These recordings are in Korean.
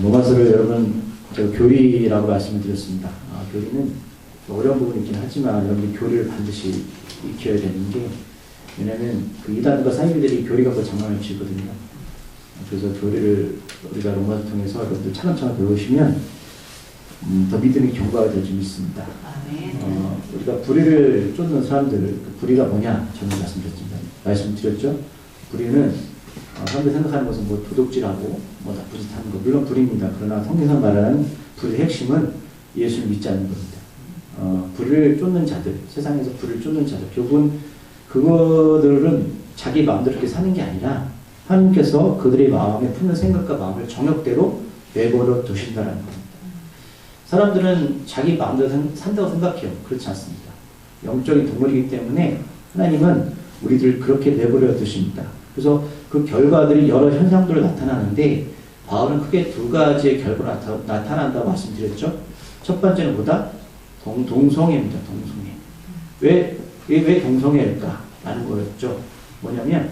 로마서를 여러분 교리라고 말씀을 드렸습니다. 교리는 어려운 부분이 있긴 하지만 여러분이 교리를 반드시 익혀야 되는 게, 왜냐하면 그 이단과 사이비들이 교리 갖고 장난을 치거든요. 그래서 교리를 우리가 로마서 통해서 여러분들 차근차근 배우시면 더 믿음이 견고하게 될 줄 믿습니다. 우리가 불의를 쫓는 사람들, 그 불의가 뭐냐 저는 말씀드렸죠. 불의는 사람들이 생각하는 것은 뭐 도둑질하고 뭐 나쁜 짓 하는 거, 물론 불의입니다. 그러나 성경상 말하는 불의 핵심은 예수를 믿지 않는 겁니다. 불을 쫓는 자들, 세상에서 불을 쫓는 자들, 결국은 그거들은 자기 마음대로 이렇게 사는 게 아니라 하나님께서 그들의 마음에 품는 생각과 마음을 정욕대로 내버려 두신다는 겁니다. 사람들은 자기 마음대로 산다고 생각해요. 그렇지 않습니다. 영적인 동물이기 때문에 하나님은 우리들 그렇게 내버려 두십니다. 그래서 그 결과들이 여러 현상들로 나타나는데, 바울은 크게 두 가지의 결과가 나타난다고 말씀드렸죠. 첫 번째는 뭐다? 동성애입니다. 동성애. 왜 동성애일까? 라는 거였죠. 뭐냐면,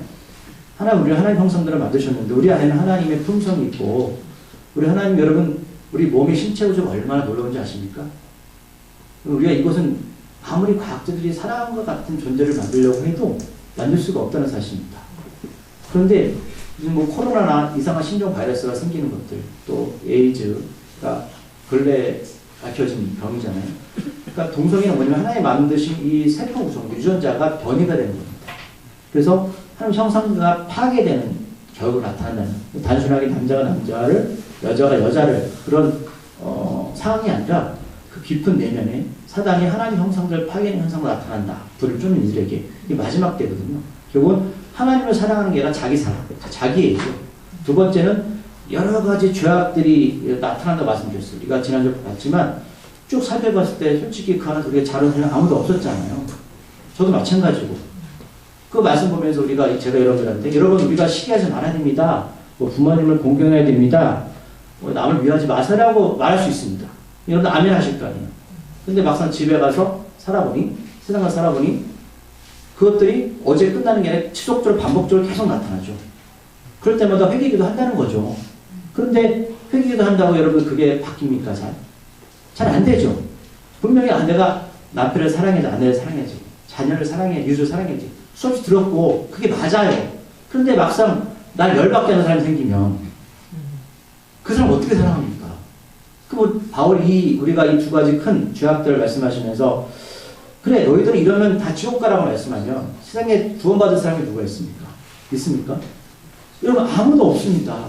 우리 하나님 형상들을 만드셨는데, 우리 안에는 하나님의 품성이 있고, 우리 하나님, 여러분, 우리 몸의 신체 구조가 얼마나 놀라운지 아십니까? 우리가 이것은 아무리 과학자들이 사람과 같은 존재를 만들려고 해도 만들 수가 없다는 사실입니다. 그런데 뭐 코로나나 이상한 신종 바이러스가 생기는 것들, 또 에이즈가 근래 밝혀진 병이잖아요. 그러니까 동성애는 뭐냐면 하나님 만드신 이 세포 구성, 유전자가 변이가 되는 겁니다. 그래서 하나님 형상과 파괴되는 결과로 나타난다는, 단순하게 남자가 남자를, 여자가 여자를, 그런 상황이 아니라 그 깊은 내면에 사단이 하나님 형상들을 파괴하는 현상으로 나타난다. 불을 쫓는 이들에게. 이게 마지막 때거든요. 결국은 하나님을 사랑하는 게 아니라 자기 사랑, 자기애죠. 두 번째는 여러 가지 죄악들이 나타난다고 말씀드렸어요. 우리가 지난주에 봤지만 쭉 살펴봤을 때 솔직히 그 안에서 우리가 잘하는 사람 아무도 없었잖아요. 저도 마찬가지고. 그 말씀 보면서 제가 여러분들한테, 여러분 우리가 시기하지 말아야 됩니다. 뭐 부모님을 공경해야 됩니다. 뭐 남을 위하지 마세요라고 말할 수 있습니다. 여러분 아멘 하실 거 아니에요. 근데 막상 집에 가서 세상을 살아보니 그것들이 어제 끝나는 게 아니라 지속적으로 반복적으로 계속 나타나죠. 그럴 때마다 회개기도 한다는 거죠. 그런데 회개기도 한다고 여러분 그게 바뀝니까? 잘 안 되죠. 분명히 내가 남편을 사랑해야지, 아내를 사랑해야지, 자녀를 사랑해야지, 유주를 사랑해야지 수없이 들었고 그게 맞아요. 그런데 막상 날 열받게 하는 사람이 생기면 그 사람 어떻게 사랑합니까? 바울이 우리가 이 두 가지 큰 죄악들을 말씀하시면서, 그래 너희들은 이러면 다 지옥 가라고 말씀하면 세상에 구원받은 사람이 누가 있습니까? 있습니까? 여러분 아무도 없습니다.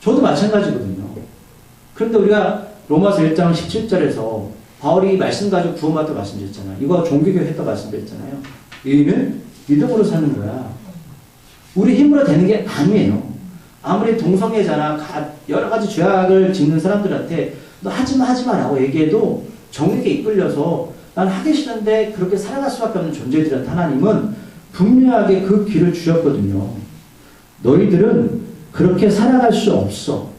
저도 마찬가지거든요. 그런데 우리가 로마서 1장 17절에서 바울이 말씀 가지고 구원받다고 말씀드렸잖아요. 이거 종교교회 했다고 말씀드렸잖아요. 의인은 믿음으로 사는 거야. 우리 힘으로 되는 게 아니에요. 아무리 동성애자나 여러 가지 죄악을 짓는 사람들한테 너 하지마라고 얘기해도 정욕에 이끌려서 난 하기 싫은데 그렇게 살아갈 수밖에 없는 존재들한테 하나님은 분명하게 그 길을 주셨거든요. 너희들은 그렇게 살아갈 수 없어.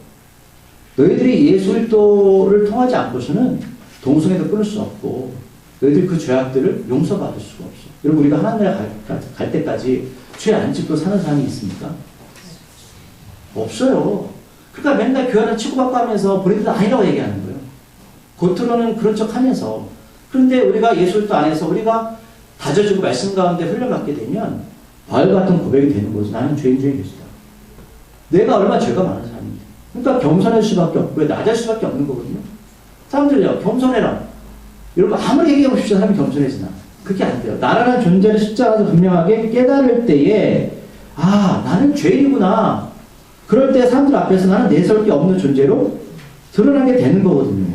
너희들이 예수 그리스도를 통하지 않고서는 동성애도 끊을 수 없고 너희들이 그 죄악들을 용서받을 수가 없어. 여러분 우리가 하나님 나라 갈 때까지 죄 안 짓고 사는 사람이 있습니까? 없어요. 그러니까 맨날 교회는 치고받고 하면서 본인들 아니라고 얘기하는 거예요. 겉으로는 그런 척 하면서. 그런데 우리가 예수 그리스도 안에서 우리가 다져지고 말씀 가운데 흘려받게 되면 바울 같은 고백이 되는 거죠. 나는 죄인 중에 계시다. 내가 얼마나 죄가 많은 사람인데. 그러니까 겸손할 수밖에 없고 낮을 수밖에 없는 거거든요. 사람들요, 겸손해라. 여러분 아무리 얘기하고 싶죠. 사람이 겸손해지나. 그게 안 돼요. 나라는 존재를 십자가에서 분명하게 깨달을 때에 나는 죄인이구나. 그럴 때 사람들 앞에서 나는 내세울 게 없는 존재로 드러나게 되는 거거든요.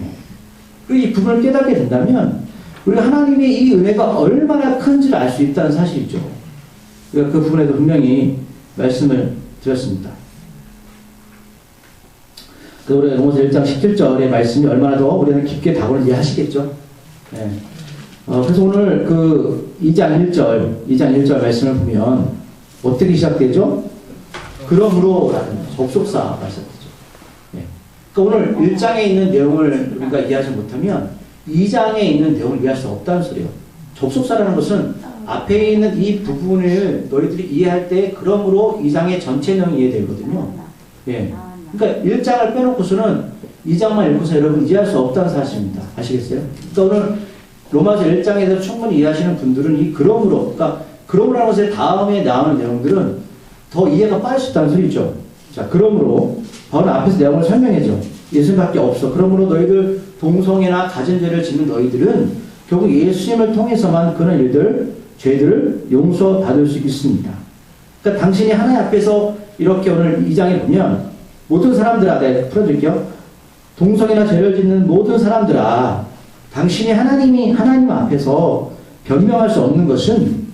이 부분을 깨닫게 된다면 우리가 하나님의 이 은혜가 얼마나 큰지를 알 수 있다는 사실이죠. 우리가 그 부분에도 분명히 말씀을 드렸습니다. 우리 로마서 1장 17절의 말씀이 얼마나 더 우리는 깊게 다가오는지 이해하시겠죠? 네. 그래서 오늘 그 2장 1절 말씀을 보면 어떻게 시작되죠? 그러므로라는 접속사가 시작되죠. 네. 그러니까 오늘 1장에 있는 내용을 우리가 이해하지 못하면 2장에 있는 내용을 이해할 수 없다는 소리예요. 접속사라는 것은 앞에 있는 이 부분을 너희들이 이해할 때 그러므로 2장의 전체 내용이 이해되거든요. 예. 그러니까 1장을 빼놓고서는 2장만 읽고서 여러분 이해할 수 없다는 사실입니다. 아시겠어요? 그러니까 오늘 로마서 1장에서 충분히 이해하시는 분들은 이 그러므로, 그러니까 그러므로라는 것의 다음에 나오는 내용들은 더 이해가 빠질 수 있다는 소리죠. 자, 그러므로 바로 앞에서 내용을 설명해줘. 예수님밖에 없어. 그러므로 너희들 동성애나 가진 죄를 짓는 너희들은 결국 예수님을 통해서만 그런 일들, 죄들을 용서받을 수 있습니다. 그러니까 당신이 하나님 앞에서 이렇게 오늘 2장에 보면 모든 사람들아, 내가 풀어드릴게요. 동성애나 죄를 짓는 모든 사람들아, 당신이 하나님 앞에서 변명할 수 없는 것은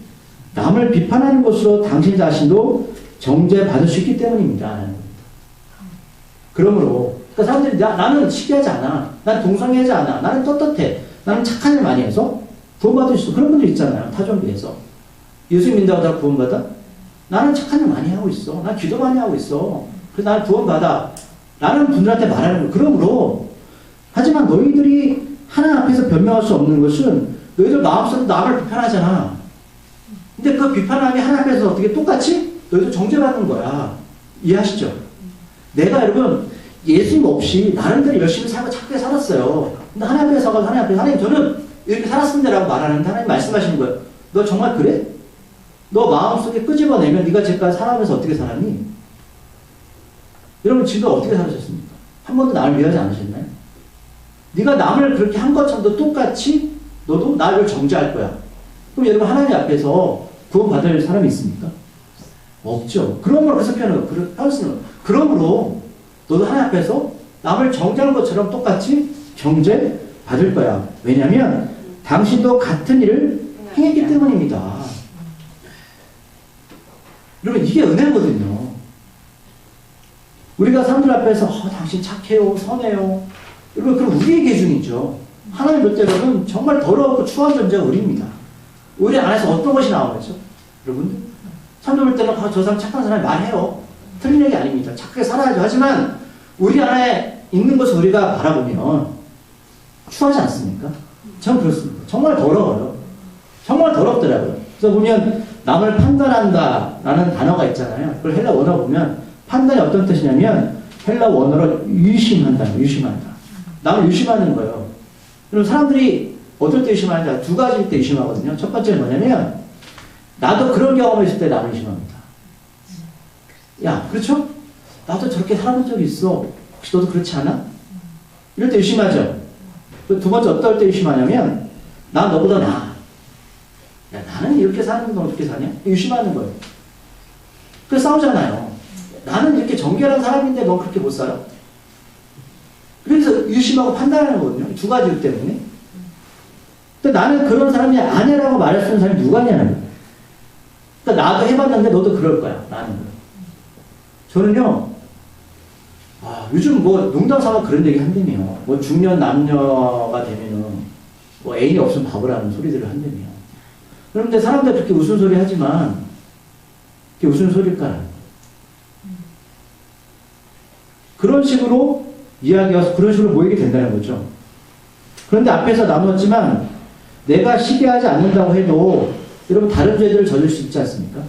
남을 비판하는 것으로 당신 자신도 정죄받을 수 있기 때문입니다. 그러므로 그러니까 사람들이 나는 시기하지 않아. 나는 동성애하지 않아. 나는 떳떳해. 나는 착한 일 많이 해서 구원받을 수 있어. 그런 분들 있잖아요. 타종 비해서. 예수 믿는다고 다 구원받아? 나는 착한 일 많이 하고 있어. 난 기도 많이 하고 있어. 그래서 나는 구원받아. 라는 분들한테 말하는 거예요. 그러므로 하지만 너희들이 하나님 앞에서 변명할 수 없는 것은 너희들 마음속으로 남을 비판하잖아. 근데 그 비판함이 하나님 앞에서 어떻게 똑같이 너희도 정죄받는 거야. 이해하시죠? 내가 여러분 예수님 없이 나름대로 열심히 살고 착하게 살았어요. 근데 하나님 앞에 서가지고 하나님 저는 이렇게 살았습니다 라고 말하는데 하나님 말씀하시는 거예요. 너 정말 그래? 너 마음속에 끄집어내면 네가 지금까지 살아가면서 어떻게 살았니? 여러분 지금 어떻게 살으셨습니까? 한 번도 나를 위하지 않으셨나요? 네가 남을 그렇게 한 것처럼 똑같이 너도 나를 정죄할 거야. 그럼 여러분 하나님 앞에서 구원받을 사람이 있습니까? 없죠. 그러므로 그래서 그러므로 너도 하나님 앞에서 남을 정죄하는 것처럼 똑같이 정죄받을 거야. 왜냐하면 당신도 같은 일을 행했기 때문입니다. 여러분 이게 은혜거든요. 우리가 사람들 앞에서 당신 착해요, 선해요. 여러분 그럼 우리의 기준이죠. 하나님 볼 때는 정말 더러우고 추한 존재가 우리입니다. 우리 안에서 어떤 것이 나오겠죠? 여러분들 사람들 볼 때는 저 사람 착한 사람이 말해요. 틀린 얘기 아닙니다. 착하게 살아야죠. 하지만 우리 안에 있는 것을 우리가 바라보면 추하지 않습니까? 저는 그렇습니다. 정말 더러워요. 정말 더럽더라고요. 그래서 보면 남을 판단한다 라는 단어가 있잖아요. 그걸 헬라 원어 보면 판단이 어떤 뜻이냐면 헬라 원어로 유심한다. 유심한다. 남을 유심하는 거예요. 그럼 사람들이 어떨 때 유심하는지 두 가지일 때 유심하거든요. 첫 번째는 뭐냐면 나도 그런 경험을 있을 때 남을 유심합니다. 야, 그렇죠? 나도 저렇게 살아본 적이 있어. 혹시 너도 그렇지 않아? 이럴 때 유심하죠. 두 번째 어떨 때 유심하냐면 난 너보다 나아. 야, 나는 이렇게 사는데 너 어떻게 사냐? 유심하는 거예요. 그래서 싸우잖아요. 나는 이렇게 정결한 사람인데 너 그렇게 못 살아? 그래서 유심하고 판단하는 거거든요. 두 가지 때문에. 근데 나는 그런 사람이 아니라고 말할 수 있는 사람이 누가 있냐는 거예요. 그러니까 나도 해봤는데 너도 그럴 거야. 나는. 저는요, 요즘 뭐 농담 삼아 그런 얘기 한다며. 뭐 중년 남녀가 되면은 뭐 애인이 없으면 바보라는 소리들을 한다며. 그런데 사람들 그렇게 웃음소리 하지만 그게 무슨 소리일까? 그런 식으로 이야기가 그런 식으로 모이게 된다는 거죠. 그런데 앞에서 나눴지만 내가 시기하지 않는다고 해도 여러분 다른 죄들을 저질 수 있지 않습니까?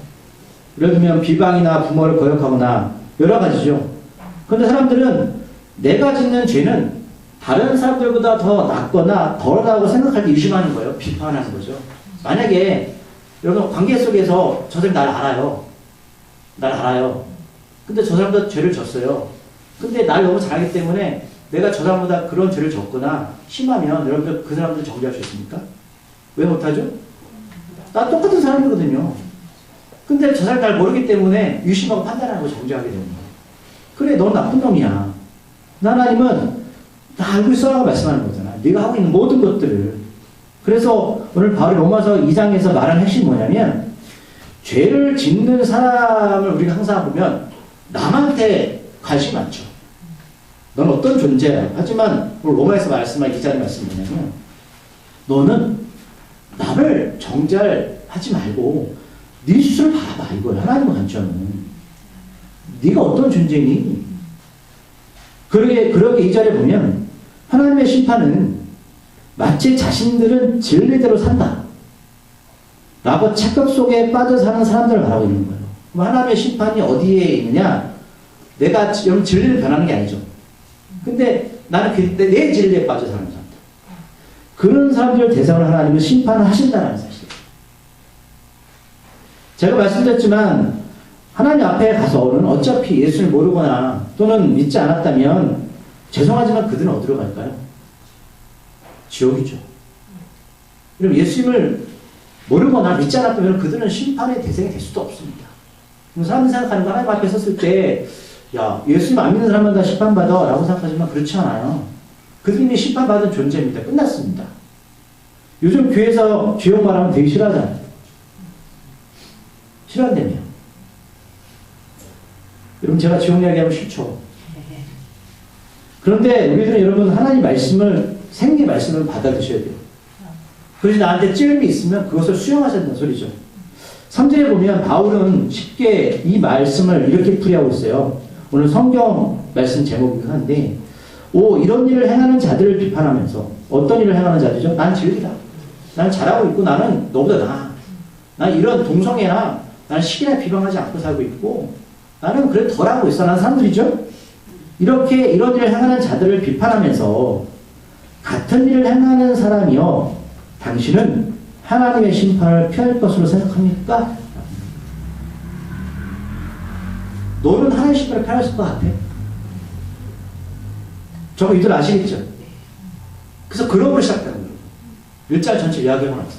예를 들면 비방이나 부모를 거역하거나 여러 가지죠. 그런데 사람들은 내가 짓는 죄는 다른 사람들보다 더 낫거나 덜하다고 생각할 때 유심하는 거예요. 비판하는 거죠. 만약에 여러분 관계 속에서 저 사람이 날 알아요. 날 알아요. 근데 저 사람도 죄를 졌어요. 근데 날 너무 잘하기 때문에 내가 저 사람보다 그런 죄를 졌거나 심하면 여러분들 그 사람들 정죄할 수 있습니까? 왜 못하죠? 나 똑같은 사람이거든요. 근데 저 사람 날 모르기 때문에 유심하고 판단하고 정죄하게 되는 거예요. 그래, 넌 나쁜 놈이야. 하나님은 다 알고 있어라고 말씀하는 거잖아. 네가 하고 있는 모든 것들을. 그래서 오늘 바울이 로마서 2장에서 말하는 핵심이 뭐냐면 죄를 짓는 사람을 우리가 항상 보면 남한테 관심이 많죠. 넌 어떤 존재야. 하지만 오늘 로마에서 말씀한 기자의 말씀이 뭐냐면 너는 남을 정죄하지 말고 네 스스로 바라봐 이거야. 하나님의 관점은. 네가 어떤 존재니? 그러게 2절에 보면 하나님의 심판은 마치 자신들은 진리대로 산다 라고 착각 속에 빠져 사는 사람들을 말하고 있는 거예요. 그럼 하나님의 심판이 어디에 있느냐? 내가 여러분 진리를 변하는 게 아니죠. 근데 나는 내 진리에 빠져 사는 사람들. 그런 사람들을 대상으로 하나님은 심판을 하신다는 사실. 제가 말씀드렸지만 하나님 앞에 가서는 어차피 예수를 모르거나 또는 믿지 않았다면 죄송하지만 그들은 어디로 갈까요? 지옥이죠. 그럼 예수님을 모르거나 믿지 않았다면 그들은 심판의 대상이 될 수도 없습니다. 사람들이 생각하는 거 하나님 앞에 섰을 때 야, 예수님 안 믿는 사람만 다 심판받아 라고 생각하지만 그렇지 않아요. 그들이 이미 심판받은 존재입니다. 끝났습니다. 요즘 교회에서 지옥 말하면 되게 싫어하잖아요. 싫어한다며. 여러분 제가 지옥 이야기하면 싫죠. 그런데 우리들은 여러분 하나님 말씀을 생기 말씀을 받아드셔야 돼요. 그래서 나한테 찔림이 있으면 그것을 수용하셔야 된다는 소리죠. 3절에 보면 바울은 쉽게 이 말씀을 이렇게 풀이하고 있어요. 오늘 성경 말씀 제목이긴 한데 이런 일을 행하는 자들을 비판하면서 어떤 일을 행하는 자들이죠? 난 진리다. 난 잘하고 있고 나는 너보다 나아. 난 이런 동성애나 나는 시기나 비방하지 않고 살고 있고 나는 그래 덜하고 있어. 라는 사람들이죠. 이렇게 이런 일을 행하는 자들을 비판하면서 같은 일을 행하는 사람이요. 당신은 하나님의 심판을 피할 것으로 생각합니까? 너는 하나님의 심판을 피할 것 같아? 저거 이들 아시겠죠? 그래서 그런 시작되는 거예요. 1절 전체 이야기하고 나서.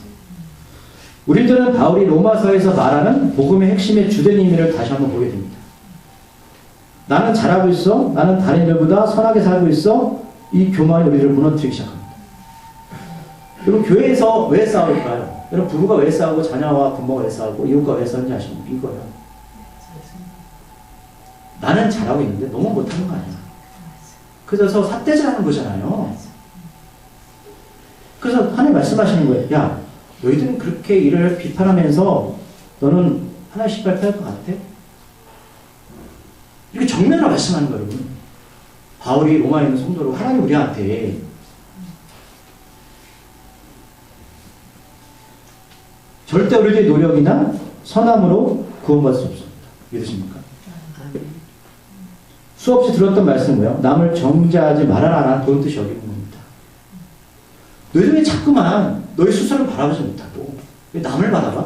우리들은 바울이 로마서에서 말하는 복음의 핵심의 주된 의미를 다시 한번 보게 됩니다. 나는 잘하고 있어. 나는 다른 이들보다 선하게 살고 있어. 이 교만이 우리를 무너뜨리기 시작합니다. 여러분 교회에서 왜 싸울까요? 여러분 부부가 왜 싸우고 자녀와 부모가 왜 싸우고 이웃과 왜 싸우는지 아십니까? 이거예요. 나는 잘하고 있는데 너무 못하는 거 아니야. 그래서 삿대질하는 거잖아요. 그래서 하나님 말씀하시는 거예요. 야, 너희들은 그렇게 일을 비판하면서 너는 하나님 심판을 피할 것 같아? 이렇게 정면으로 말씀하는 거예요, 여러분. 바울이 로마에 있는 성도로 하나님 우리한테 절대 우리들의 노력이나 선함으로 구원받을 수 없습니다. 믿으십니까? 수없이 들었던 말씀이고요. 남을 정죄하지 말아라 그런 뜻이 여기 있는 겁니다. 너희들 왜 자꾸만 너희 스스로를 바라보지 못하고 왜 남을 바라봐?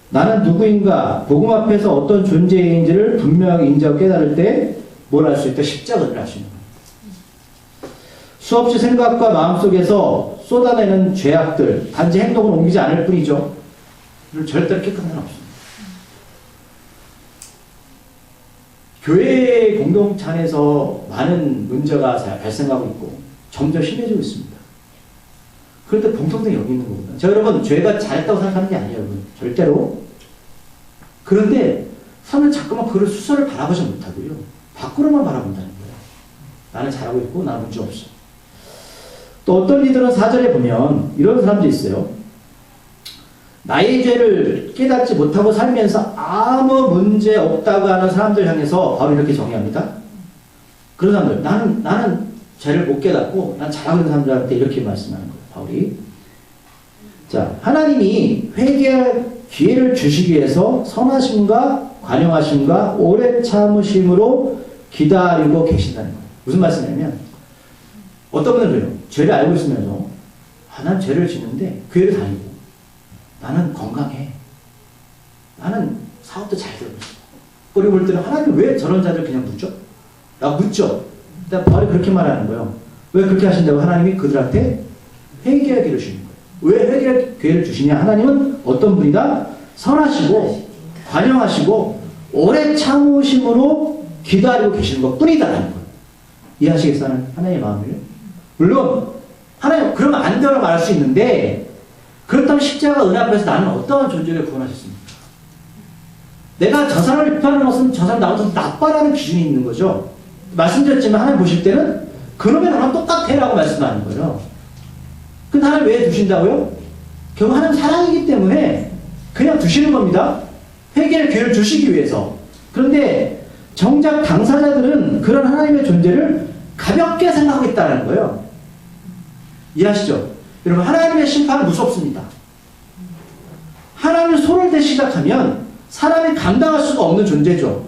나는 누구인가 복음 앞에서 어떤 존재인지를 분명하게 인지하고 깨달을 때 뭘 알 수 있다? 십자가를 알 수 있는 겁니다. 수없이 생각과 마음속에서 쏟아내는 죄악들 단지 행동을 옮기지 않을 뿐이죠. 절대로 깨끗한 건 없습니다. 교회 공동체 안에서 많은 문제가 발생하고 있고 점점 심해지고 있습니다. 그런데 공통점이 여기 있는 겁니다. 자, 여러분 죄가 잘했다고 생각하는 게 아니에요. 여러분. 절대로. 그런데 사람은 자꾸만 그를 수선을 바라보지 못하고요. 밖으로만 바라본다는 거예요. 나는 잘하고 있고 나는 문제 없어. 또 어떤 이들은 4절에 보면 이런 사람도 있어요. 나의 죄를 깨닫지 못하고 살면서 아무 문제 없다고 하는 사람들 향해서 바울이 이렇게 정의합니다. 그런 사람들, 나는 죄를 못 깨닫고 난 잘하고 있는 사람들한테 이렇게 말씀하는 거예요. 바울이. 자, 하나님이 회개할 기회를 주시기 위해서 선하심과 관용하심과 오래 참으심으로 기다리고 계신다는 거예요. 무슨 말씀이냐면 어떤 분들은 그래요. 죄를 알고 있으면서 난 죄를 짓는데 교회를 다니고 나는 건강해. 나는 사업도 잘 되고 있어. 우리 볼 때는 하나님 왜 저런 자들 그냥 묻죠? 라고 묻죠. 일단 바울이 그렇게 말하는 거예요. 왜 그렇게 하신다고? 하나님이 그들한테 회개할 기회를 주시는 거예요. 왜 회개할 기회를 주시냐? 하나님은 어떤 분이다? 선하시고 관용하시고 오래 참으심으로 기다리고 계시는 것 뿐이다라는 거예요. 이해하시겠어요? 하나님의 마음을. 물론 하나님 그러면 안 되라고 말할 수 있는데 그렇다면 십자가 은혜 앞에서 나는 어떠한 존재를 구원하셨습니까? 내가 저 사람을 비판하는 것은 저 사람 나보다 나빠라는 기준이 있는 거죠. 말씀드렸지만 하나님 보실 때는 그놈의 나랑 똑같아 라고 말씀하는 거예요. 근데 하나님 왜 두신다고요? 결국 하나님 사랑이기 때문에 그냥 두시는 겁니다. 회개의 기회를 주시기 위해서. 그런데 정작 당사자들은 그런 하나님의 존재를 가볍게 생각하고 있다는 거예요. 이해하시죠? 여러분 하나님의 심판은 무섭습니다. 하나님을 손을 대시 시작하면 사람이 감당할 수가 없는 존재죠.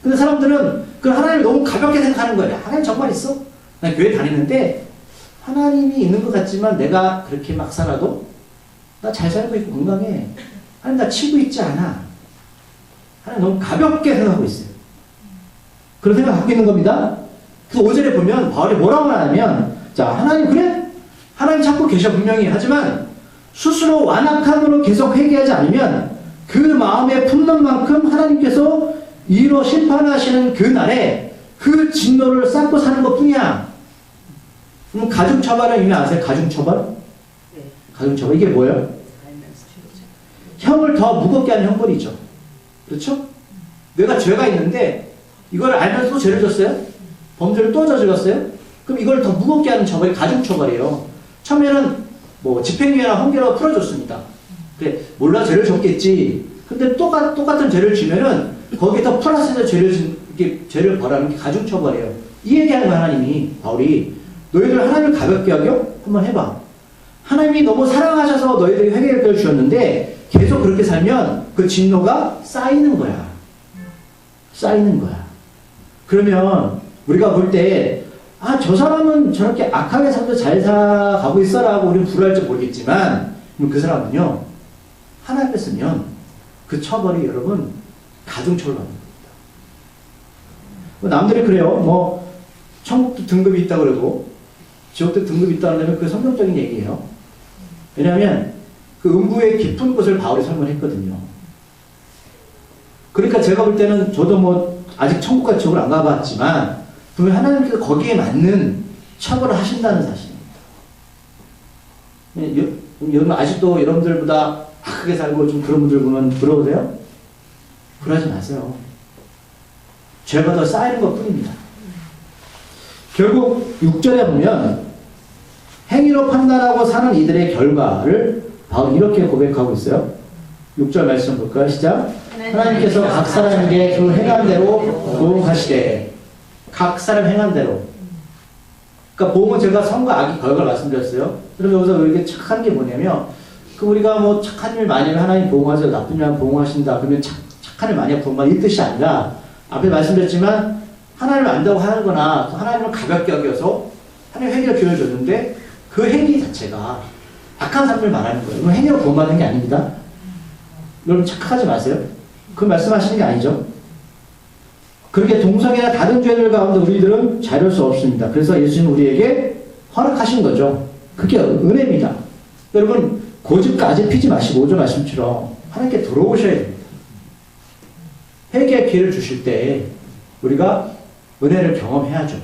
근데 사람들은 그 하나님을 너무 가볍게 생각하는 거예요. 하나님 정말 있어? 난 교회 다니는데 하나님이 있는 것 같지만 내가 그렇게 막 살아도 나 잘 살고 있고 건강해. 하나님 나 치고 있지 않아. 하나님 너무 가볍게 생각하고 있어요. 그런 생각 갖고 있는 겁니다. 그 5절에 보면 바울이 뭐라고 하냐면, 자, 하나님 그래? 하나님 찾고 계셔 분명히. 하지만 스스로 완악함으로 계속 회개하지 않으면 그 마음에 품는 만큼 하나님께서 이로 심판하시는 그 날에 그 진노를 쌓고 사는 것 뿐이야. 그럼 가중처벌은 이미 아세요? 가중처벌? 네. 가중처벌 이게 뭐예요? 형을 더 무겁게 하는 형벌이죠. 그렇죠? 내가 죄가 있는데 이걸 알면서 또 죄를 졌어요? 범죄를 또 저질렀어요? 그럼 이걸 더 무겁게 하는 처벌이 가중처벌이에요. 처음에는 뭐 집행유예나 헌결로 풀어줬습니다. 그래, 몰라 죄를 졌겠지. 근데 똑같은 죄를 지면은 거기에 더 플러스해서 죄를 벌하는 게 가중처벌이에요. 이 얘기하는 거야, 하나님이. 바울이. 너희들 하나님을 가볍게 여겨? 한번 해봐. 하나님이 너무 사랑하셔서 너희들이 회개를 주셨는데 계속 그렇게 살면 그 진노가 쌓이는 거야. 쌓이는 거야. 그러면 우리가 볼 때, 아, 저 사람은 저렇게 악하게 살도 잘 살아가고 있어라고 우리는 불효할지 모르겠지만, 그 사람은요, 하나님 뺐으면 그 처벌이 여러분 가중처벌 받는 겁니다. 남들이 그래요. 뭐, 천국도 등급이 있다고 그러고, 지옥도 등급이 있다고 하면 그 성경적인 얘기예요. 왜냐하면 그 음부의 깊은 곳을 바울이 설명했거든요. 그러니까 제가 볼 때는 저도 뭐 아직 천국과 지옥을 안 가봤지만 분명히 하나님께서 거기에 맞는 처벌을 하신다는 사실입니다. 여러분 아직도 여러분들보다 악하게 살고 좀 그런 분들 보면 부러우세요? 그러지 마세요. 죄가 더 쌓이는 것 뿐입니다. 결국 6절에 보면 행위로 판단하고 사는 이들의 결과를 바로 이렇게 고백하고 있어요. 6절 말씀 볼까요? 시작. 하나님께서 각 사람에게 그 행한 대로 보응하시되. 각 사람 행한 대로. 그러니까 보응은 제가 선과 악의 결과를 말씀드렸어요. 그러면 여기서 이렇게 착한 게 뭐냐면 그 우리가 뭐 착한 일 많이 하면 하나님 보응하세요. 나쁜 일 하면 보응하신다. 그러면 착한 일 많이 하면 보응하신다. 이 뜻이 아니라 앞에 말씀드렸지만 하나님을 안다고 하는 거나 하나님을 가볍게 여겨서 하나님 행위를 기울여줬는데 그 행위 자체가 악한 삶을 말하는 거예요. 그럼 행위로 구원받는 게 아닙니다. 여러분 착각하지 마세요. 그 말씀하시는 게 아니죠. 그렇게 동성이나 다른 죄들 가운데 우리들은 자유할 수 없습니다. 그래서 예수님 우리에게 허락하신 거죠. 그게 은혜입니다. 여러분 고집까지 피지 마시고 5절 말씀처럼 하나님께 돌아오셔야 됩니다. 회개의 기회를 주실 때 우리가 은혜를 경험해야죠.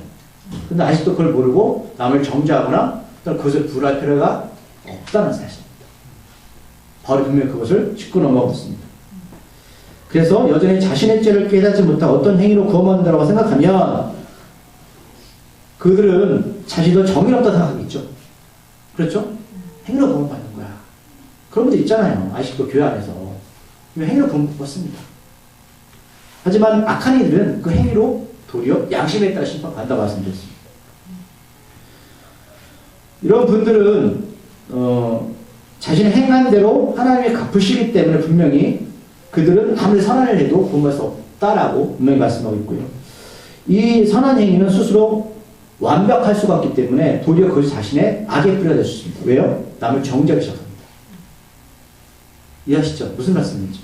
근데 아직도 그걸 모르고 남을 정죄하거나 그것을 부할 필요가 없다는 사실입니다. 바울이 분명히 그것을 짚고 넘어가고 있습니다. 그래서 여전히 자신의 죄를 깨닫지 못하고 어떤 행위로 구원받는다고 생각하면 그들은 자신도 정의롭다 생각하겠죠. 그렇죠? 행위로 구원받는 거야. 그런 분들 있잖아요. 아직도 교회 안에서. 행위로 구원받습니다. 하지만 악한 이들은 그 행위로 도리어 양심에 따라 심판받는다고 말씀드렸습니다. 이런 분들은 자신의 행한 대로 하나님이 갚으시기 때문에 분명히 그들은 아무리 선한 일을 해도 구원받을 수 없다라고 분명히 말씀하고 있고요. 이 선한 행위는 스스로 완벽할 수가 없기 때문에 도리어 그것이 자신의 악의 뿌리가 될 수 있습니다. 왜요? 남을 정죄하기 시작합니다. 이해하시죠? 무슨 말씀인지.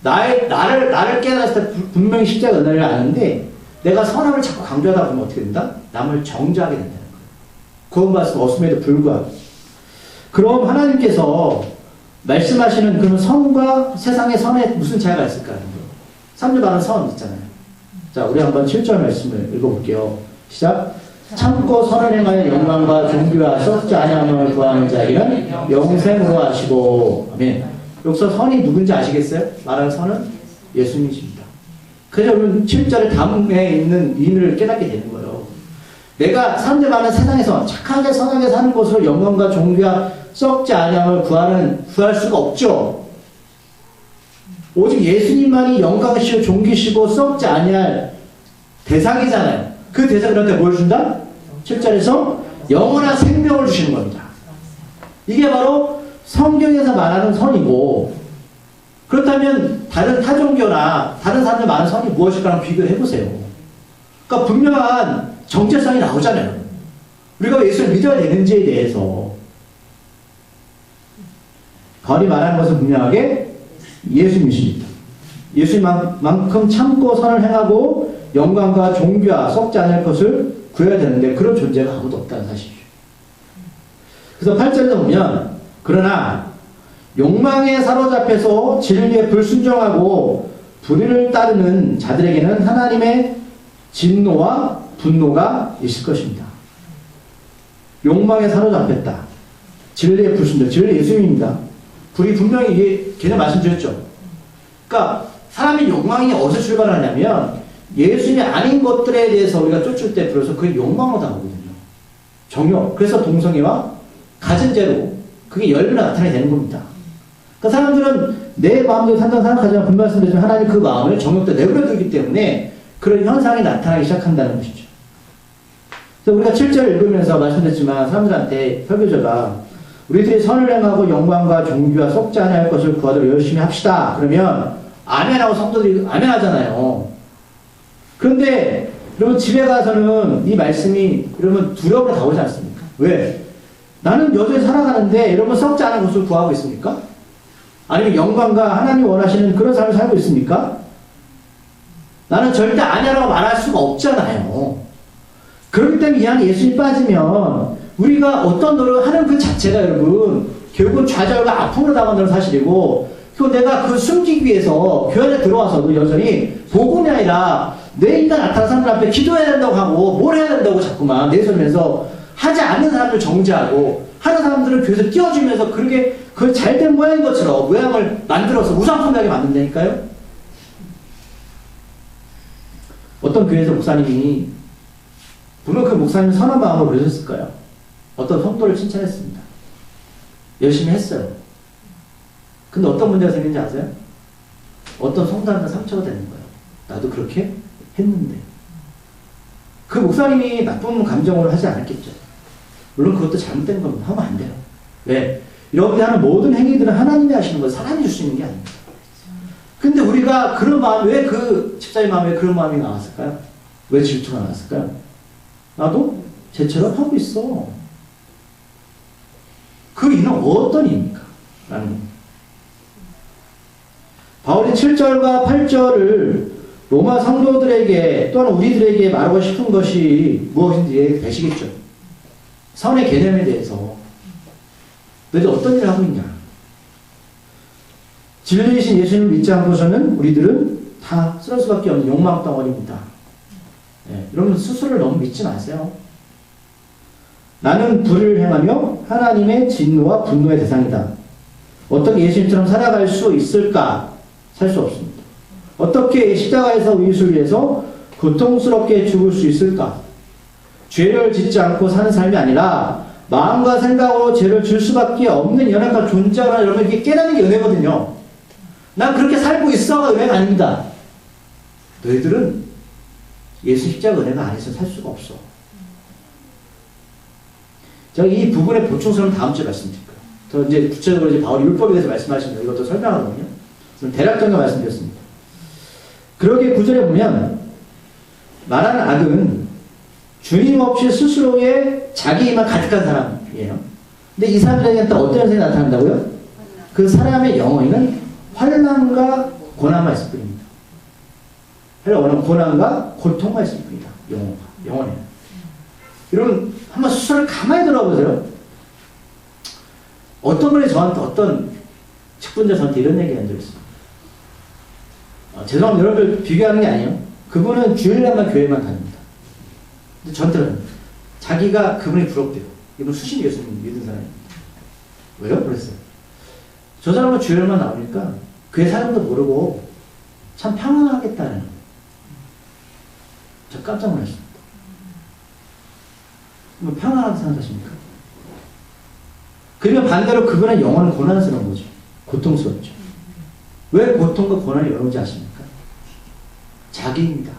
나를 깨달았을 때 분명히 십자가 은혜를 아는데 내가 선함을 자꾸 강조하다 보면 어떻게 된다? 남을 정죄하게 된다는 거예요. 구원받을 수 없음에도 불구하고. 그럼 하나님께서 말씀하시는 그런 선과 세상의 선에 무슨 차이가 있을까 하는 거예요. 3절 말하는 선 있잖아요. 자, 우리 한번 7절 말씀을 읽어볼게요. 시작. 참고 선을 행하여 영광과 존귀와 썩지 아니함을 구하는 자에게는 영생으로 하시고. 아멘. 여기서 선이 누군지 아시겠어요? 말하는 선은 예수님이십니다. 그래서 여러분 7절의 다음에 있는 의미를 깨닫게 되는 거예요. 내가 사람들 많은 세상에서 착하게 선하게 사는 것으로 영광과 존귀와 썩지 아니함을 구할 수가 없죠. 오직 예수님만이 영광이시고 존귀시고 썩지 아니할 대상이잖아요. 그 대상이 우리한테 뭘 준다? 7절에서 영원한 생명을 주시는 겁니다. 이게 바로 성경에서 말하는 선이고, 그렇다면 다른 타종교나 다른 사람들 많은 성이 무엇일까랑 비교를 해보세요. 그러니까 분명한 정체성이 나오잖아요. 우리가 왜 예수를 믿어야 되는지에 대해서. 바울이 말하는 것은 분명하게 예수님이십니다. 예수님만큼 참고 선을 행하고 영광과 존귀와 썩지 않을 것을 구해야 되는데 그런 존재가 아무도 없다는 사실이죠. 그래서 8절에 보면 그러나 욕망에 사로잡혀서 진리에 불순종하고 불의를 따르는 자들에게는 하나님의 진노와 분노가 있을 것입니다. 욕망에 사로잡혔다. 진리에 불순종. 진리 예수님입니다. 불이 분명히 이게 개념 말씀드렸죠. 그러니까 사람의 욕망이 어디서 출발하냐면 예수님이 아닌 것들에 대해서 우리가 쫓을 때 비로소 그게 욕망으로 나오거든요. 정욕. 그래서 동성애와 가진 죄로 그게 열매로 나타나게 되는 겁니다. 그러니까 사람들은 내 마음대로 산다고 생각하지만 분명 말씀드렸지만 하나님 그 마음을 정욕대 내버려두기 때문에 그런 현상이 나타나기 시작한다는 것이죠. 그래서 우리가 7절을 읽으면서 말씀드렸지만 사람들한테 설교자가 우리들이 선을 행하고 영광과 존귀와 썩지 않을 것을 구하도록 열심히 합시다. 그러면 아멘하고 성도들이 아멘하잖아요. 그런데 여러분 집에 가서는 이 말씀이 여러분 두려움으로 다오지 않습니까? 왜? 나는 여전히 살아가는데 여러분 썩지 않은 것을 구하고 있습니까? 아니면 영광과 하나님이 원하시는 그런 삶을 살고 있습니까? 나는 절대 아니라고 말할 수가 없잖아요. 그렇기 때문에 이 안에 예수님이 빠지면 우리가 어떤 노력을 하는 그 자체가 여러분 결국은 좌절과 아픔으로 다가온다는 사실이고 그리고 내가 그 숨기기 위해서 교회 안에 들어와서도 여전히 복음이 아니라 내 인간 나타난 사람들 앞에 기도해야 된다고 하고 뭘 해야 된다고 자꾸만 내세우면서 하지 않는 사람들 정죄하고 하는 사람들을 교회에서 띄워주면서 그렇게 그 잘된 모양인 것처럼 모양을 만들어서 우상숭배하게 만든다니까요. 어떤 교회에서 목사님이 물론 그 목사님은 선한 마음으로 그러셨을까요? 어떤 성도를 칭찬했습니다. 열심히 했어요. 근데 어떤 문제가 생긴지 아세요? 어떤 성도한테 상처가 되는 거예요. 나도 그렇게 했는데. 그 목사님이 나쁜 감정으로 하지 않았겠죠. 물론 그것도 잘못된 겁니다. 하면 안 돼요. 왜? 여러분이 하는 모든 행위들은 하나님이 하시는 거예요. 사람이 줄 수 있는 게 아닙니다. 근데 우리가 그런 마음, 왜 그 집사의 마음에 그런 마음이 나왔을까요? 왜 질투가 나왔을까요? 나도 쟤처럼 하고 있어. 그 이유는 어떤 이유입니까? 라는 겁니다. 바울이 7절과 8절을 로마 성도들에게 또는 우리들에게 말하고 싶은 것이 무엇인지 되시겠죠. 선의 개념에 대해서 너희들 어떤 일을 하고 있냐. 진리이신 예수님을 믿지 않고서는 우리들은 다 쓰러질 수밖에 없는 욕망 덩어리입니다. 여러분 스스로를 너무 믿지 마세요. 나는 불을 행하며 하나님의 진노와 분노의 대상이다. 어떻게 예수님처럼 살아갈 수 있을까? 살 수 없습니다. 어떻게 십자가에서 우리를 위해서 고통스럽게 죽을 수 있을까? 죄를 짓지 않고 사는 삶이 아니라 마음과 생각으로 죄를 줄 수밖에 없는 연약한 존재가 여러분 이게 깨닫는 게 은혜거든요. 난 그렇게 살고 있어가 은혜가 아닙니다. 너희들은 예수 십자가 은혜가 안에서 살 수가 없어. 제가 이 부분의 보충서는 다음 주에 말씀드릴 거예요. 더 이제 구체적으로 이제 바울이 율법에 대해서 말씀하시면 이것도 설명하거든요. 대략적으로 말씀드렸습니다. 그러기에 9절에 보면 말하는 악은 주님 없이 스스로의 자기만 가득한 사람이에요. 근데 이 사람들에게는 또 어떤 현상이 나타난다고요? 그 사람의 영혼에는 환난과 고난만 있을 뿐입니다. 고난과 고통만 있을 뿐이다. 영혼에는. 여러분 한번 스스로를 가만히 돌아보세요. 어떤 분이 저한테 어떤 직분자 저한테 이런 얘기 한 적이 있어요. 죄송합니다. 여러분들 비교하는 게 아니에요. 그분은 주일날만 교회만 다닙니다. 근데 저한테는 자기가 그분이 부럽대요. 이분 수신 예수님 믿은 사람입니다. 왜요? 그랬어요. 저 사람은 주일날만 나오니까 교회 사람도 모르고 참 평안하겠다는. 저 깜짝 놀랐습니다. 뭐 평안하게 생각하십니까? 그러면 반대로 그분의 영혼은 고난스러운 거죠. 고통스럽죠. 왜 고통과 고난이 어려운지 아십니까? 자기입니다.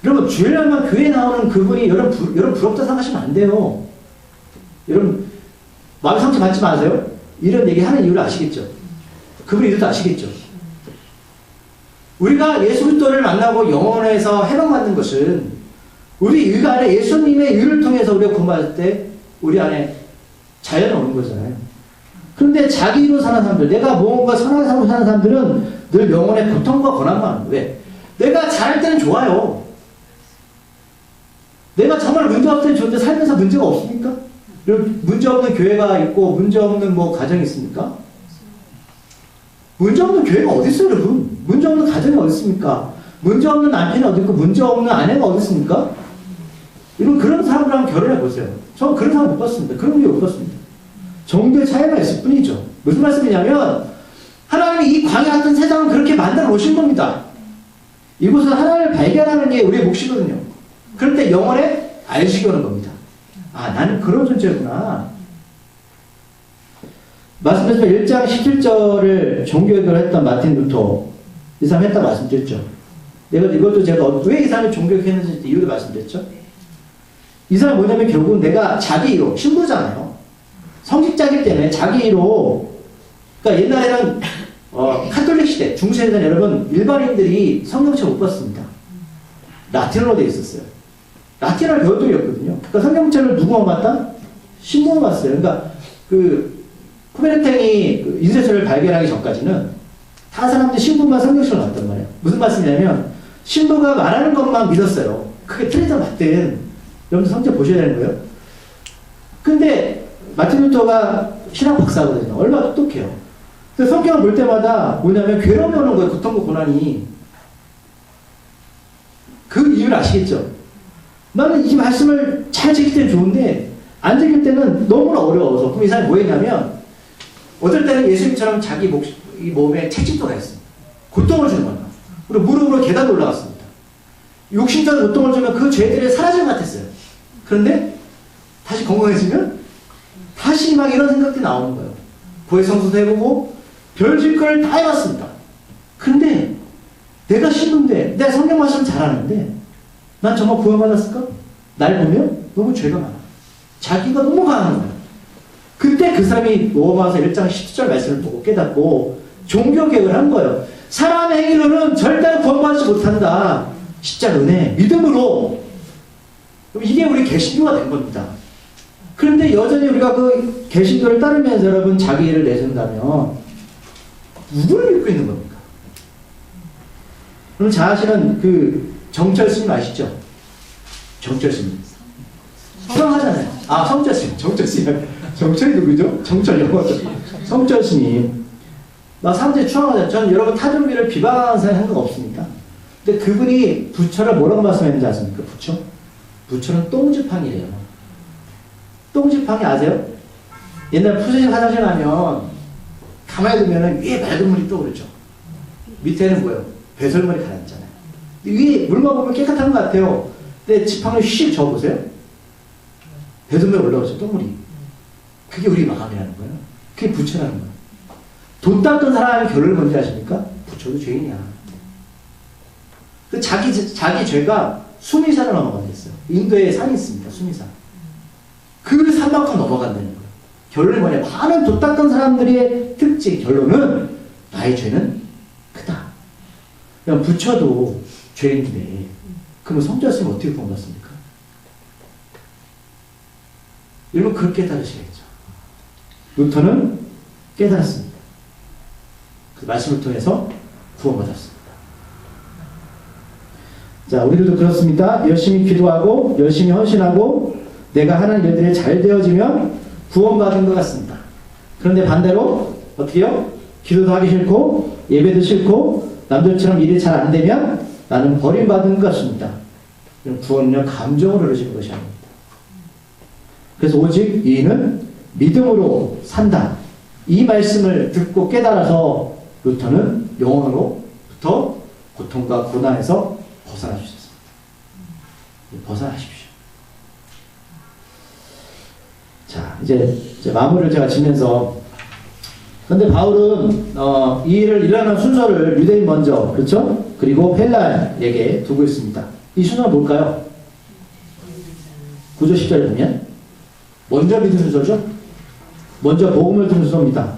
여러분 주일날만 교회에 나오는 그분이 여러분 부럽다 생각하시면 안 돼요. 여러분 마음 상처 받지 마세요. 이런 얘기 하는 이유를 아시겠죠? 그분이 이것도 아시겠죠? 우리가 예수 그리스도를 만나고 영혼에서 해방받는 것은 우리 의가 안에 예수님의 의를 통해서 우리가 구원받을 때 우리 안에 자연이 오는 거잖아요. 그런데 자기로 사는 사람들, 내가 무언가 선하게 살고 사는 사람들은 늘 영혼의 고통과 고난만 하는 거예요. 왜? 내가 잘할 때는 좋아요. 내가 정말 문제 없을 때는 좋은데 살면서 문제가 없습니까? 문제 없는 교회가 있고 문제 없는 뭐 가정이 있습니까? 문제 없는 교회가 어디 있어요, 여러분? 문제 없는 가정이 어디 있습니까? 문제 없는 남편이 어디 있고 문제 없는 아내가 어디 있습니까? 여러분 그런 사람들하고 결혼해 보세요. 저는 그런 사람 못 봤습니다. 그런 게 못 봤습니다. 정도의 차이가 있을 뿐이죠. 무슨 말씀이냐면 하나님이 이 광야 같은 세상을 그렇게 만들어 놓으신 겁니다. 이곳은 하나님을 발견하는 게 우리의 몫이거든요. 그럴 때 영혼에 안식이 오는 겁니다. 아, 나는 그런 존재구나. 말씀드렸지만 1장 17절을 종교개혁을 했던 마틴 루터, 이 사람 했다고 말씀드렸죠. 이것도 제가 왜 이 사람이 종교개혁했는지 이유도 말씀드렸죠. 이 사람 뭐냐면 결국은 내가 자기 이로, 신부잖아요. 성직자이기 때문에 자기 이로, 그러니까 옛날에는 카톨릭 시대, 중세에는 여러분 일반인들이 성경책 못 봤습니다. 라틴어로 되어 있었어요. 라틴어를 배웠더니였거든요. 그러니까 성경책을 누구만 봤다? 신부만 봤어요. 그러니까 쿠베르탱이 인쇄소를 발견하기 전까지는 다 사람들이 신부만 성경책을 봤단 말이에요. 무슨 말씀이냐면 신부가 말하는 것만 믿었어요. 그게 틀리든 맞든 여러분들 성경 보셔야 되는 거예요. 근데 마틴 루터가 신학 박사거든요. 얼마나 똑똑해요. 그래서 성경을 볼 때마다 뭐냐면 괴로움이 오는 거예요. 고통과 고난이. 그 이유를 아시겠죠? 나는 이 말씀을 잘 지킬 때는 좋은데 안 지킬 때는 너무나 어려워서. 그럼 이 사람이 뭐 했냐면 어떨 때는 예수님처럼 자기 이 몸에 채찍도가 했습니다. 고통을 주는 겁니다. 그리고 무릎으로 계단에 올라갔습니다. 육신적인 고통을 주면 그 죄들이 사라질 것 같았어요. 그런데 다시 건강해지면 다시 막 이런 생각들이 나오는 거예요. 고해 성수도 해보고 별짓 걸 다 해봤습니다. 근데 내가 신부인데 내가 성경 말씀 잘하는데 난 정말 구원받았을까? 날 보면 너무 죄가 많아. 자기가 너무 강한 거야. 그때 그 사람이 로마서 1장 10절 말씀을 보고 깨닫고 종교개혁을 한 거예요. 사람의 행위로는 절대로 구원받지 못한다. 진짜 은혜, 믿음으로. 이게 우리 개신교가 된 겁니다. 그런데 여전히 우리가 그 개신교를 따르면서 여러분 자기 일을 내준다면 누구를 믿고 있는 겁니까? 그럼 자신은 그 정철 스님 아시죠? 정철 스님. 수상하잖아요. 아, 성철 스님. 정철 스님. 정철이 누구죠? 정철 영어. 성철 스님. 막 사람들이 추앙하잖아요. 저는 여러분 타종교를 비방하는 사람이 생각 없습니다. 근데 그분이 부처를 뭐라고 말씀했는지 아십니까? 부처는 똥지팡이래요. 똥지팡이 아세요? 옛날 푸세식 화장실 가면 가만히 두면은 위에 맑은 물이 떠오르죠. 밑에는 뭐예요? 배설물이 가라앉잖아요. 위에 물만 보면 깨끗한 것 같아요. 근데 지팡이를 휙 저어보세요. 배설물이 올라오죠. 똥물이. 그게 우리 마음이라는 거예요. 그게 부처라는 거예요. 돈 닦은 사람의 결론을 뭔지 아십니까? 부처도 죄인이야. 그 자기 죄가 수미산을 넘어간댔어요. 인도에 산이 있습니다. 수미산. 그 산만큼 넘어간다는 거예요. 결론이 뭐냐? 많은 돈 닦은 사람들의 특징, 결론은 나의 죄는 크다. 그냥 부처도 죄인인데 그러면 성자스님 어떻게 구원받습니까? 여러분 그렇게 따르시겠죠. 루터는 깨달았습니다. 그 말씀을 통해서 구원받았습니다. 자, 우리들도 그렇습니다. 열심히 기도하고 열심히 헌신하고 내가 하는 일들이 잘 되어지면 구원받은 것 같습니다. 그런데 반대로 어떻게 해요? 기도도 하기 싫고 예배도 싫고 남들처럼 일이 잘 안 되면 나는 버림받은 것 같습니다. 구원은요 감정으로 이루어지는 것이 아닙니다. 그래서 오직 이는 믿음으로 산다. 이 말씀을 듣고 깨달아서 루터는 영혼으로부터 고통과 고난에서 벗어나 주셨습니다. 벗어나십시오. 자, 이제 마무리를 제가 지면서, 근데 바울은 이 일을 일어나는 순서를 유대인 먼저, 그렇죠? 그리고 헬라에게 두고 있습니다. 이 순서는 뭘까요? 9절 10절에 보면 먼저 믿는 순서죠? 먼저 복음을 듣는 순서입니다.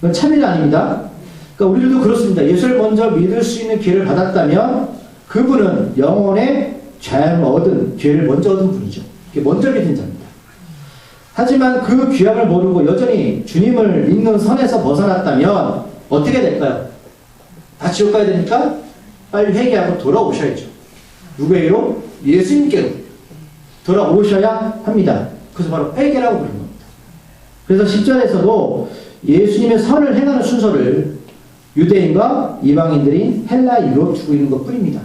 그건 참일 아닙니다. 그러니까 우리들도 그렇습니다. 예수를 먼저 믿을 수 있는 기회를 받았다면 그분은 영혼의 죄를 얻은 기회를 먼저 얻은 분이죠. 먼저 믿은 자입니다. 하지만 그 귀함을 모르고 여전히 주님을 믿는 선에서 벗어났다면 어떻게 될까요? 다 지옥 가야 되니까 빨리 회개하고 돌아오셔야죠. 누구에게로? 예수님께로 돌아오셔야 합니다. 그래서 바로 회개라고 부르는 겁니다. 그래서 10절에서도 예수님의 선을 행하는 순서를 유대인과 이방인들이 헬라인으로 두고 있는 것 뿐입니다.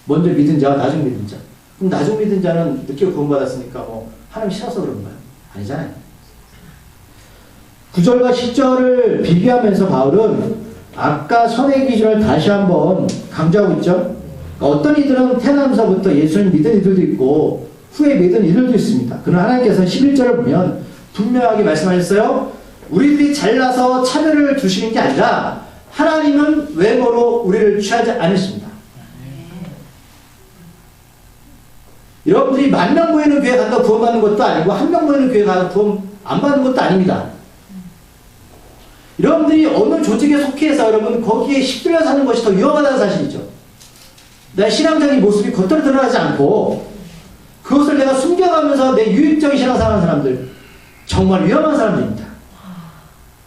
먼저 믿은 자와 나중 믿은 자. 그럼 나중 믿은 자는 늦게 구원받았으니까 뭐 하나님 싫어서 그런가요? 아니잖아요. 9절과 10절을 비교하면서 바울은 아까 선의 기준을 다시 한번 강조하고 있죠. 어떤 이들은 태어나면서부터 예수를 믿은 이들도 있고 후에 믿은 이들도 있습니다. 그러나 하나님께서 11절을 보면 분명하게 말씀하셨어요. 우리들이 잘나서 차별을 두시는 게 아니라 하나님은 외모로 우리를 취하지 않으십니다. 여러분들이 10,000명 모이는 교회 가서 구원받는 것도 아니고 1명 모이는 교회 가서 구원 안 받는 것도 아닙니다. 여러분들이 어느 조직에 속해서 여러분 거기에 휩쓸려 사는 것이 더 위험하다는 사실이죠. 내 신앙적인 모습이 겉으로 드러나지 않고 그것을 내가 숨겨가면서 내 유익적인 신앙생활 하는 사람들 정말 위험한 사람들입니다.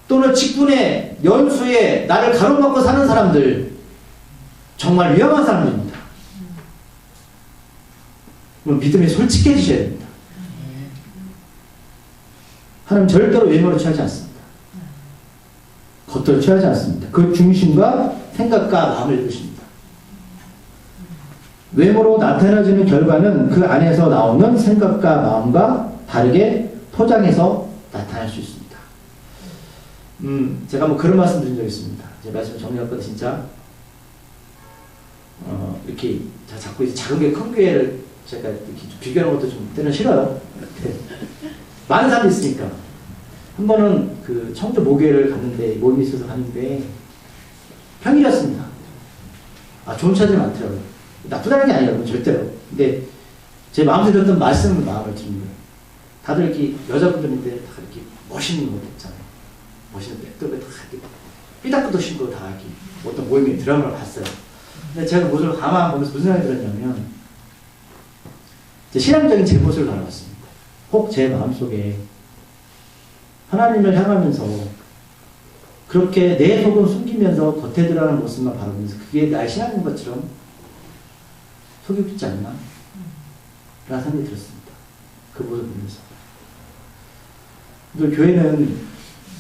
또는 직분에 연수에 나를 가로막고 사는 사람들 정말 위험한 사람들입니다. 그럼 믿음이 솔직해지셔야 됩니다. 하나님 절대로 외모로 취하지 않습니다. 겉으로 취하지 않습니다. 그 중심과 생각과 마음을 읽으십니다. 외모로 나타나지는 결과는 그 안에서 나오는 생각과 마음과 다르게 포장해서 나타날 수 있습니다. 제가 뭐 그런 말씀 드린 적 있습니다. 제 말씀 정리할 건 진짜 이렇게 자꾸 이제 작은 교회 큰 교회를 제가 이렇게 비교하는 것도 좀 때는 싫어요. 많은 사람이 있으니까. 한 번은 그 청주 모교회를 갔는데 모임이 있어서 갔는데 평일이었습니다. 좋은 차들이 많더라고요. 나쁘다는 게 아니에요. 절대로. 근데 제 마음에 들었던 말씀을 마음을 드는 거예요. 다들 이렇게 여자분들인데 다 이렇게 멋있는 옷 있잖아요. 멋있는 백돌에 다 이렇게 삐딱구도 신고 다 이렇게 어떤 모임에 드라마를 봤어요. 근데 제가 모습을 가만 보면서 무슨 생각이 들었냐면 제 신앙적인 제 모습을 바라봤습니다. 혹 제 마음속에 하나님을 향하면서 그렇게 내 속은 숨기면서 겉에 드러나는 모습만 바라보면서 그게 나의 신앙인 것처럼 속이 붙지 않나? 라는 생각이 들었습니다. 그 모습을 보면서. 또 교회는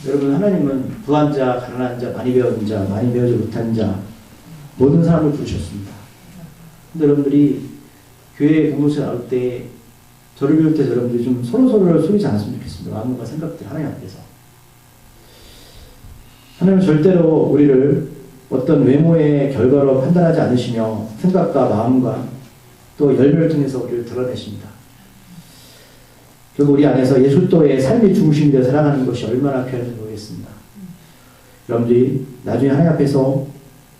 여러분 하나님은 부한 자, 가난한 자, 많이 배운 자, 많이 배우지 못한 자 모든 사람을 부르셨습니다. 근데 여러분들이 교회 공동체 나올 때 저를 비롯해서 여러분들이 좀 서로서로를 속이지 않았으면 좋겠습니다. 마음과 생각들 하나님 앞에서. 하나님은 절대로 우리를 어떤 외모의 결과로 판단하지 않으시며 생각과 마음과 또 열매를 통해서 우리를 드러내십니다. 결국 우리 안에서 예술도의 삶의 중심이 되어 살아가는 것이 얼마나 필요한지 모르겠습니다. 여러분들이 나중에 하나님 앞에서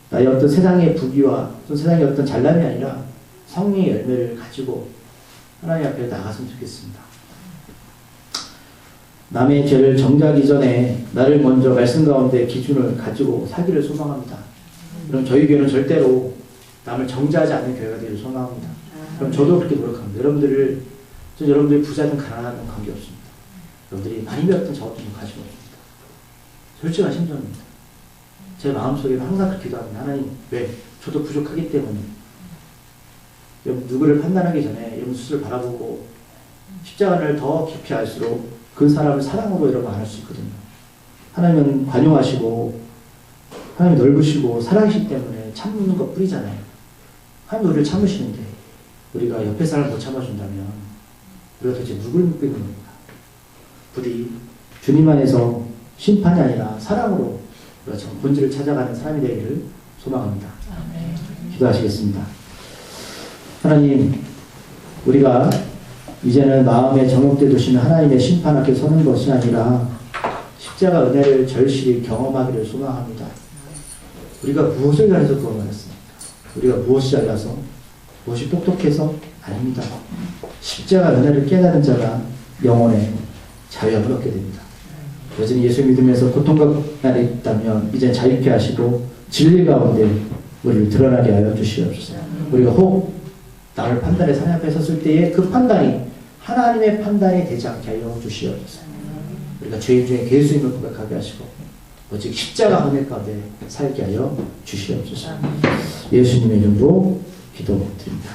나의 어떤 세상의 부귀와 또 세상의 어떤 잘남이 아니라 성령의 열매를 가지고 하나님 앞에 나갔으면 좋겠습니다. 남의 죄를 정죄하기 전에 나를 먼저 말씀 가운데 기준을 가지고 살기를 소망합니다. 그럼 저희 교회는 절대로 남을 정죄하지 않는 교회가 되기를 소망합니다. 그럼 저도 그렇게 노력합니다. 여러분들이 부자든 가난하든 관계없습니다. 여러분들이 많이 배웠든 적었든 관심 없습니다. 솔직한 심정입니다. 제 마음속에 항상 그렇게 기도합니다. 하나님, 왜? 저도 부족하기 때문에. 여러분 누구를 판단하기 전에 여러분 스스로를 바라보고 십자가를 더 깊이 알수록 그 사람을 사랑으로 여러분 알을 수 있거든요. 하나님은 관용하시고 하나님이 넓으시고 사랑이시기 때문에 참는 것 뿐이잖아요. 하나님 우리를 참으시는데 우리가 옆에 사람을 못 참아준다면 우리가 도대체 누굴 믿고 있는 겁니까? 부디 주님 안에서 심판이 아니라 사랑으로 우리가 정 본질을 찾아가는 사람이 되기를 소망합니다. 기도하시겠습니다. 하나님, 우리가 이제는 마음에 정욕돼 두시는 하나님의 심판 앞에 서는 것이 아니라 십자가 은혜를 절실히 경험하기를 소망합니다. 우리가 무엇을 잘해서 구원받았습니까? 우리가 무엇이 잘나서 무엇이 똑똑해서? 아닙니다. 십자가 은혜를 깨달은 자가 영혼의 자유함을 얻게 됩니다. 여전히 예수 믿으면서 고통받는 있다면 이제 자유케 하시고 진리 가운데 우리를 드러나게 하여 주시옵소서. 우리가 혹 나를 판단의 산 앞에 섰을 때에 그 판단이 하나님의 판단이 되지 않게 하여 주시옵소서. 우리가 죄인 중에 예수님을 고백하게 하시고 오직 십자가 은혜 가운데 살게 하여 주시옵소서. 예수님의 이름으로 기도드립니다.